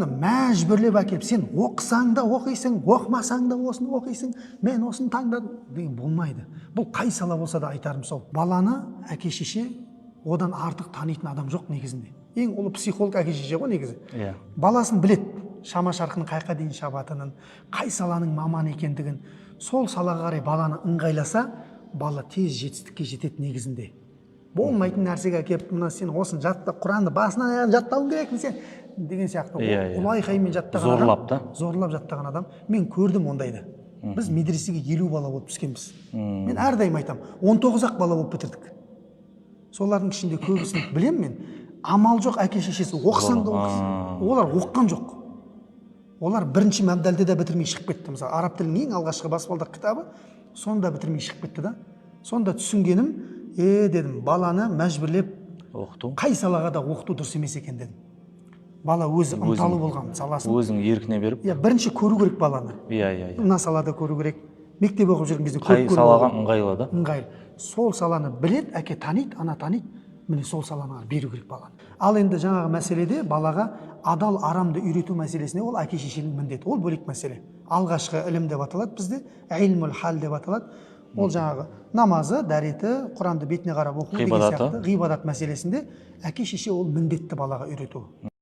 оны мәжбүрлеп әкеліп, сен оқысаң да оқисың, оқымасаң да осыны оқисың, мен осыны таңдадым деген болмайды. Бұл қай сала болса да айтарым сол. Баланы әке шеше одан артық танитын адам жоқ негізінде. Ең ұлы психолог әке шеше ғой негізі. Баласын білет, шама шарқының қайқа дейін шабатынын, қай саланың маманы екендігін, сол салаға қарай баланы ыңғайласа, бала тез жетістікке жетеді негізінде. Болмайтын нәрсеге әкеліп, мына сен осыны жатта, Құранды басынан аяғын жаттауың керек сен деген сияқты. Ұлай хаймен жаттаған адам, зорлап жаттаған адам, мен көрдім ондайды. Біз медресеге 50 бала болып түскенбіз. Мен әрдайым айтам, 19-ақ бала болып бітірдік. Солардың ішінде көбісін білем мен. Амал жоқ, әке шешесі оқысаң да оқысын. Олар оққан жоқ. Олар бірінші мәбдәлде де бітірмей шығып кетті. Мысалы, араб тілінің ең алғашқы баспалдақ кітабы, сонда бітірмей шығып кетті да. Сонда түсінгенім, дедім, баланы мәжбүрлеп оқыту, қай салаға да оқыту дұрыс емес екен дедім. Бала өзі ынталы болған саласын. Өзің еркіне беріп. Бірінші көру керек баланы. Мына салада көру керек. Мектеп оқып жүрген кезде қай салаға ыңғайлы да? Ыңғайлы. Сол саланы білет, әке таниды, ана таниды. Міне сол салаға беру керек баланы. Ал енді жаңағы мәселеде балаға адал арамды үйрету мәселесіне ол әке шешенің міндеті. Ол бөлек мәселе. Алғашқы ілім деп аталады бізде, илмул хал деп аталады. Ол жаңағы намазы, дәреті, Құранды бетіне қарап оқу деген сияқты ғибадат мәселесінде әке шеше ол міндетті балаға үйрету.